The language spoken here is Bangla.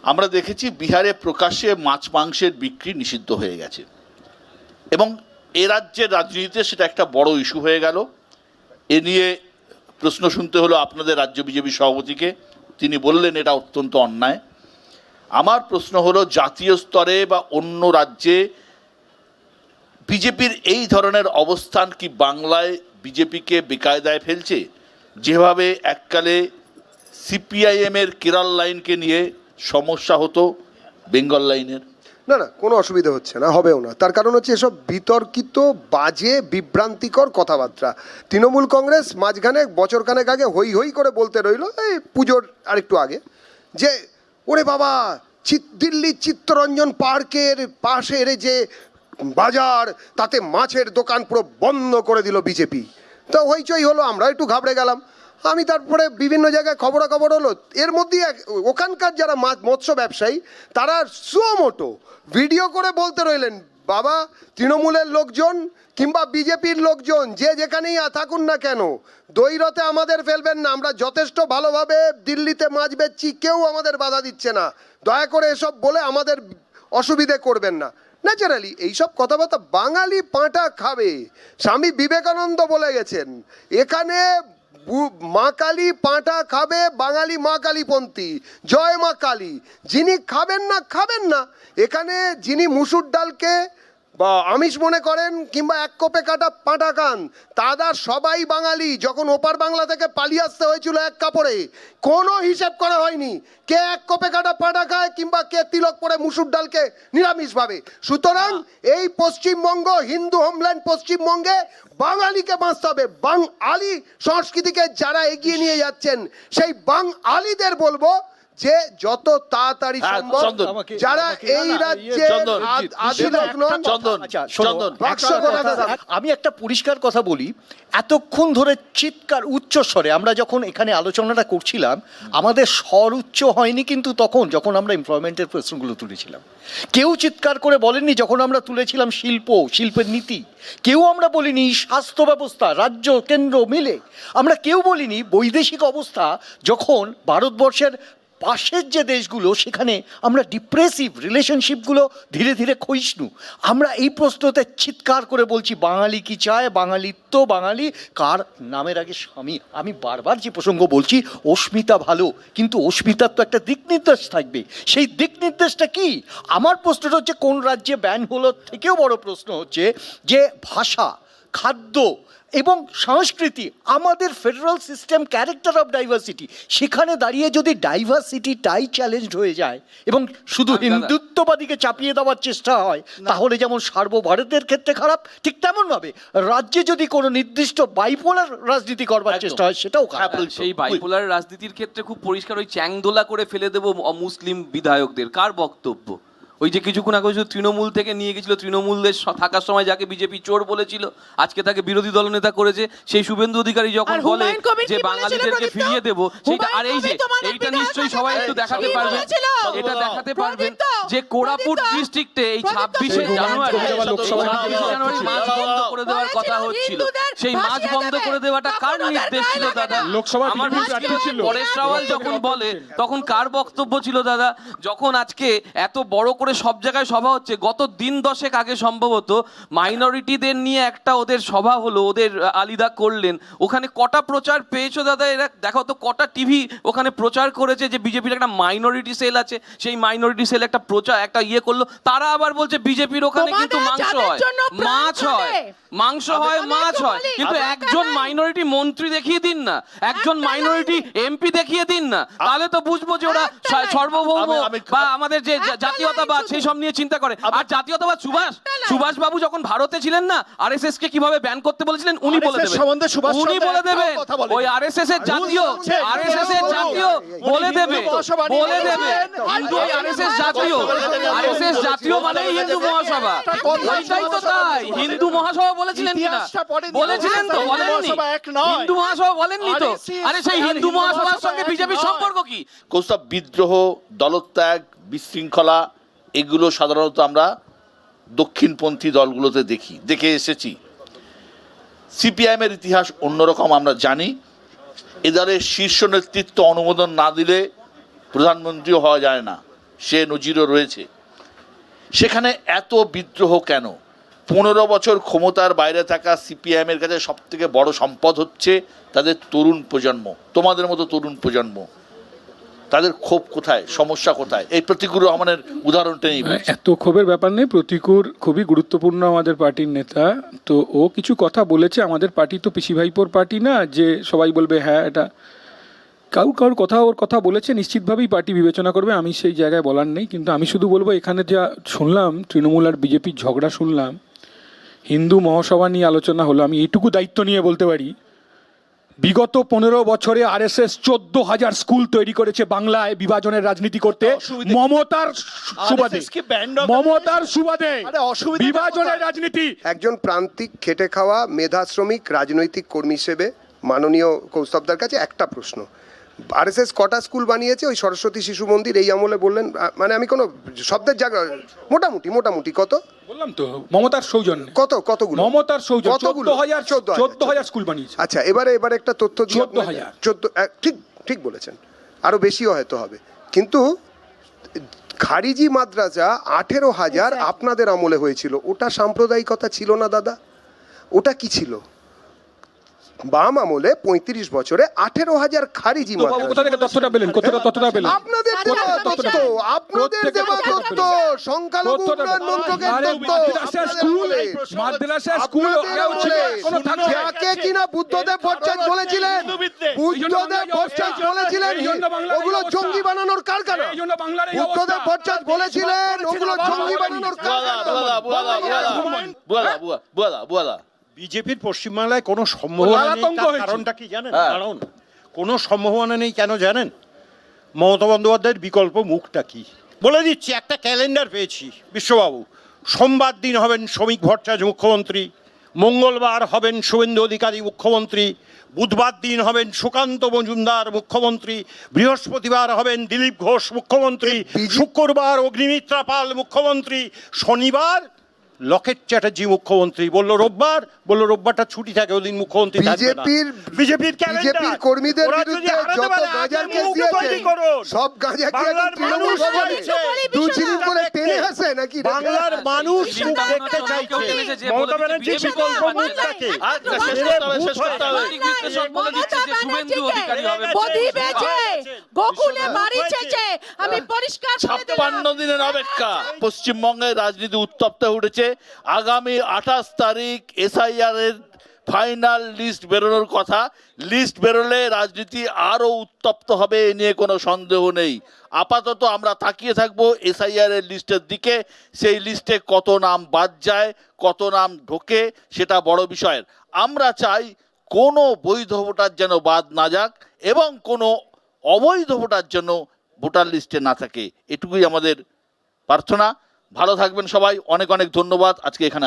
আমরা দেখেছি বিহারে প্রকাশ্যে মাছ মাংসের বিক্রি নিষিদ্ধ হয়ে গেছে এবং এ রাজ্যের রাজনীতিতে সেটা একটা বড় ইস্যু হয়ে গেল। এ নিয়ে প্রশ্ন শুনতে হলো আপনাদের রাজ্য বিজেপি সভাপতিকে, তিনি বললেন এটা অত্যন্ত অন্যায়। আমার প্রশ্ন হলো, জাতীয় স্তরে বা অন্য রাজ্যে বিজেপির এই ধরনের অবস্থান কি বাংলায় বিজেপিকে বেকায়দায় ফেলছে? যেভাবে এককালে সিপিআইএমের কেরল লাইনকে নিয়ে সমস্যা হতো বেঙ্গল লাইনের। না না, কোনো অসুবিধা হচ্ছে না, হবেও না। তার কারণ হচ্ছে এসব বিতর্কিত বাজে বিভ্রান্তিকর কথাবার্তা। তৃণমূল কংগ্রেস মাঝখানে বছরখানেক আগে হই হই করে বলতে রইল, এই পুজোর আরেকটু আগে, যে ওরে বাবা দিল্লির চিত্তরঞ্জন পার্কের পাশের যে বাজার, তাতে মাছের দোকান পুরো বন্ধ করে দিল বিজেপি। তো হইচই হলো, আমরা একটু ঘাবড়ে গেলাম। আমি তারপরে বিভিন্ন জায়গায় খবরাখবর হলো, এর মধ্যে ওখানকার যারা মৎস্য ব্যবসায়ী তারা সুমোটো ভিডিও করে বলতে রইলেন, বাবা তৃণমূলের লোকজন কিংবা বিজেপির লোকজন যে যেখানেই থাকুন না কেন, দৈরতে আমাদের ফেলবেন না, আমরা যথেষ্ট ভালোভাবে দিল্লিতে মাছ বেচছি, কেউ আমাদের বাধা দিচ্ছে না, দয়া করে এসব বলে আমাদের অসুবিধে করবেন না। ন্যাচারালি এইসব কথাবার্তা বাঙালি পাঁটা খাবে। স্বামী বিবেকানন্দ বলে গেছেন, এখানে মা কালী পাঁটা খাবে, বাঙালি মা কালীপন্থী, জয় মা কালী। যিনি খাবেন না, এখানে যিনি মুসুর ডালকে বা আমিষ মনে করেন কিংবা এক কোপে কাটা পাঁটা খান, তারা সবাই বাঙালি। যখন ওপার বাংলা থেকে পালিয়ে আসতে হয়েছিল এক কাপড়ে, কোনো হিসেব করা হয়নি কে এক কোপে কাটা পাঁটা খায় কিংবা কে তিলক পরে মুসুর ডালকে নিরামিষ ভাবে। সুতরাং এই পশ্চিমবঙ্গ, হিন্দু হোমল্যান্ড পশ্চিমবঙ্গে বাঙালিকে বাঁচতে হবে। বাঙালি সংস্কৃতিকে যারা এগিয়ে নিয়ে যাচ্ছেন, সেই বাঙালিদের বলবো যে যত তাড়াতাড়ি সম্ভব যারা এই রাজ্যে আমি একটা পরিষ্কার কথা বলি, এতক্ষণ ধরে চিৎকার উচ্চ স্বরে আমরা যখন এখানে আলোচনাটা করছিলাম, আমাদের স্বর উচ্চ হয়নি কিন্তু তখন যখন আমরা এমপ্লয়মেন্টের প্রশ্নগুলো তুলেছিলাম। কেউ চিৎকার করে বলেননি যখন আমরা তুলেছিলাম শিল্পের নীতি। কেউ আমরা বলিনি স্বাস্থ্য ব্যবস্থা রাজ্য কেন্দ্র মিলে। আমরা কেউ বলিনি বৈদেশিক অবস্থা, যখন ভারতবর্ষের পাশের যে দেশগুলো সেখানে আমরা ডিপ্রেসিভ রিলেশনশিপগুলো ধীরে ধীরে ক্ষয়িষ্ণু। আমরা এই প্রশ্নতে চিৎকার করে বলছি বাঙালি কি চায়, বাঙালিত্ব, বাঙালি কার নামের আগে স্বামী। আমি বারবার যে প্রসঙ্গ বলছি, অস্মিতা ভালো, কিন্তু অস্মিতার তো একটা দিক নির্দেশ থাকবে। সেই দিক নির্দেশটা কি? আমার প্রশ্নটা হচ্ছে কোন রাজ্যে ব্যান হলো থেকেও বড় প্রশ্ন হচ্ছে যে ভাষা, খাদ্য এবং সংস্কৃতি, আমাদের federal system character of diversity, সেখানে দাঁড়িয়ে যদি ডাইভার্সিটিটাই চ্যালেঞ্জ হয়ে যায় এবং শুধু হিন্দুত্ববাদীকে চাপিয়ে দেওয়ার চেষ্টা হয়, তাহলে যেমন সার্বভারতের ক্ষেত্রে খারাপ, ঠিক তেমনভাবে রাজ্যে যদি কোনো নির্দিষ্ট বাইপোলার রাজনীতি করবার চেষ্টা হয়, সেটাও খারাপ। সেই বাইপোলার রাজনীতির ক্ষেত্রে খুব পরিষ্কার ওই চ্যাংদোলা করে ফেলে দেবো অমুসলিম বিধায়কদের কার বক্তব্য? ওই যে কিছুক্ষণ আগে তৃণমূল থেকে নিয়ে গেছিল, তৃণমূলের থাকার সময় যাকে বিজেপি চোর বলেছিল, আজকে তাকে বিরোধী দলনেতা করেছে। সেই শুভেন্দু অধিকারী যখন বলে যে বাঙালিদেরকে ফিরিয়ে দেবো, সেইটা আর এই যে এইটা নিশ্চয়ই সবাই একটু দেখাতে পারবেন, এটা দেখাতে পারবেন যে কোরাপুট ডিস্ট্রিক্টে এই 26শে জানুয়ারি মাছ বন্ধ করে দেওয়ার কথা হচ্ছিল। সেই মাছ বন্ধ করে দেওয়াটা কার নির্দেশ ছিল দাদা? আমার পরেশ রাওয়াল যখন বলে তখন কার বক্তব্য ছিল দাদা? যখন আজকে এত বড় করে সব জায়গায় সভা হচ্ছে, গত দিন 10 আগে সম্ভবত মাইনরিটিদের নিয়ে একটা ওদের সভা হলো, ওদের আলিদা করলেন। ওখানে কটা প্রচার পেয়েছো দাদা? এরা দেখো তো কটা টিভি ওখানে প্রচার করেছে যে বিজেপির একটা মাইনরিটি সেল আছে, সেই মাইনরিটি সেল একটা প্রচার একটা করলো। তারা আবার বলছে বিজেপির ওখানে কিন্তু মাংস হয়, মাছ হয়, মাংস হয়, মাছ হয়। কিন্তু একজন মাইনরিটি মন্ত্রী দেখিয়ে দিন না, একজন মাইনরিটি এমপি দেখিয়ে দিন না, তাহলে তো বুঝবো যে ওরা সার্বভৌম বা আমাদের যে জাতীয়তাবাদ সেই সব নিয়ে চিন্তা করে। আর জাতীয়তাবাদ সুভাষ বাবু যখন ভারতে ছিলেন না, আরএসএস কে কিভাবে ব্যান করতে বলেছিলেন উনি বলে দেবেন, উনি বলে দেবেন। ওই আরএসএস এর জাতীয় বলে দেবে হিন্দু, আরএসএস জাতীয় মানে হিন্দু মহাসভা। ওইটাই তো তাই, হিন্দু মহাসভা বলেছিলেন কিনা? বলেছিলেন তো, বলেননি? হিন্দু মহাসভা বলেননি তো? আরে সেই হিন্দু মহাসভার সঙ্গে বিজেপির সম্পর্ক কি? কোসব বিদ্রোহ, দলত্যাগ, বিশৃঙ্খলা, এগুলো সাধারণত আমরা দক্ষিণপন্থী দলগুলোতে দেখে এসেছি। সিপিআইএমের ইতিহাস অন্যরকম আমরা জানি। এ দলের শীর্ষ নেতৃত্ব অনুমোদন না দিলে প্রধানমন্ত্রীও হওয়া যায় না, সে নজিরও রয়েছে। সেখানে এত বিদ্রোহ কেন? 15 বছর ক্ষমতার বাইরে থাকা সিপিআইএমের কাছে সবথেকে বড় সম্পদ হচ্ছে তাদের তরুণ প্রজন্ম, তোমাদের মতো তরুণ প্রজন্ম। তাদের ক্ষোভ কোথায়, সমস্যা কোথায়? এই প্রতিকূল রহমানের উদাহরণটা নেই। এত ক্ষোভের ব্যাপার নেই, প্রতিকূর খুবই গুরুত্বপূর্ণ আমাদের পার্টির নেতা। তো ও কিছু কথা বলেছে, আমাদের পার্টি তো পিসি ভাইপোর পার্টি না যে সবাই বলবে হ্যাঁ এটা কারোর কথা, ওর কথা বলেছে নিশ্চিতভাবেই পার্টি বিবেচনা করবে, আমি সেই জায়গায় বলার নেই। কিন্তু আমি শুধু বলবো এখানে যা শুনলাম তৃণমূল আর বিজেপির ঝগড়া শুনলাম, হিন্দু মহাসভা নিয়ে আলোচনা হলো, আমি এইটুকু দায়িত্ব নিয়ে বলতে পারি বিগত 15 বছরে আরএসএস 14,000 স্কুল তৈরি করেছে বাংলায় বিভাজনের রাজনীতি করতে, মমতার সুবাদে, মমতার সুবাদে বিভাজনের রাজনীতি। একজন প্রান্তিক খেটে খাওয়া মেধা শ্রমিক রাজনৈতিক কর্মী হিসেবে মাননীয় কৌস্তবদার কাছে একটা প্রশ্ন, আরএসএস কটা স্কুল বানিয়েছে? ওই সরস্বতী শিশু মন্দির এই আমলে বললেন, মানে আমি কোনো শব্দের জায়গা, মোটামুটি কত বললাম তো মমতার সৌজন্যে কতগুলো মমতার সৌজন্য কতগুলো? 14,000 স্কুল বানিয়েছে। আচ্ছা, এবারে একটা তথ্য দিই 14,000 ঠিক বলেছেন, আরো বেশিও হয়তো হবে, কিন্তু খারিজি মাদ্রাসা 18,000 আপনাদের আমলে হয়েছিল, ওটা সাম্প্রদায়িকতা ছিল না দাদা? ওটা কি ছিল? বাম আমলে 35 বছরে 18,000 খারিজি তো বাবু কোথা থেকে তথ্যটা পেলেন? তথ্যটা পেলেন আপনাদের দেওয়া তথ্য, আপনাদের দেওয়া তথ্য, সংখ্যালঘু উন্নয়ন মন্ত্রকের তথ্য। মাদ্রাসা স্কুল যাকে কিনা বুদ্ধদেব ভট্টাচার্য বলেছিলেন, ওগুলো জঙ্গি বানানোর কারখানা। বুদ্ধদেব ভট্টাচার্য বলেছিলেন ওগুলো জঙ্গি বানানোর কারখানা। বিজেপির পশ্চিমবাংলায় কোনো সম্ভাবনা নেই, তার কারণটা কি জানেন? কারণ কোনো সম্ভাবনা নেই কেন জানেন? মমতা বন্দ্যোপাধ্যায়ের বিকল্প মুখটা কি বলে দিচ্ছি। একটা ক্যালেন্ডার পেয়েছি বিশ্ববাবু, সোমবার দিন হবেন শ্রমিক ভট্টাচার্য মুখ্যমন্ত্রী, মঙ্গলবার হবেন শুভেন্দু অধিকারী মুখ্যমন্ত্রী, বুধবার দিন হবেন সুকান্ত মজুমদার মুখ্যমন্ত্রী, বৃহস্পতিবার হবেন দিলীপ ঘোষ মুখ্যমন্ত্রী, শুক্রবার অগ্নিমিত্রা পাল মুখ্যমন্ত্রী, শনিবার লকেট চ্যাটার্জি মুখ্যমন্ত্রী। বললো রোববারটা ছুটি থাকে, ওদিন মুখ্যমন্ত্রী বিজেপির কর্মীদের বিরুদ্ধে যত গাঁজার কেস দিয়েছে সব গাঁজা কি তৃণমূল করে টেনে আসে নাকি? বাংলার মানুষ দেখতে চাইছে মমতা ব্যানার্জির বিকল্প মুখটাকে। আমি পরিষ্কার 56 দিনের অপেক্ষা, পশ্চিমবঙ্গের রাজনীতি উত্তপ্ত উঠেছে। আগামী 28 তারিখ এসআইআর এর ফাইনাল লিস্ট বেরোনোর কথা। লিস্ট বেরোলে রাজনীতি আরো উত্তপ্ত হবে, এ নিয়ে কোনো সন্দেহ নেই। আপাতত আমরা তাকিয়ে থাকবো এসআইআর এর লিস্টের দিকে। সেই লিস্টে কত নাম বাদ যায়, কত নাম ঢোকে, সেটা বড় বিষয়। আমরা চাই কোনো বৈধ ভোটার যেন বাদ না যাক এবং কোনো অবৈধ ভোটার যেন ভোটার লিস্টে না থাকে, এটুকুই আমাদের প্রার্থনা। ভালো থাকবেন সবাই, অনেক ধন্যবাদ আজকে এখানে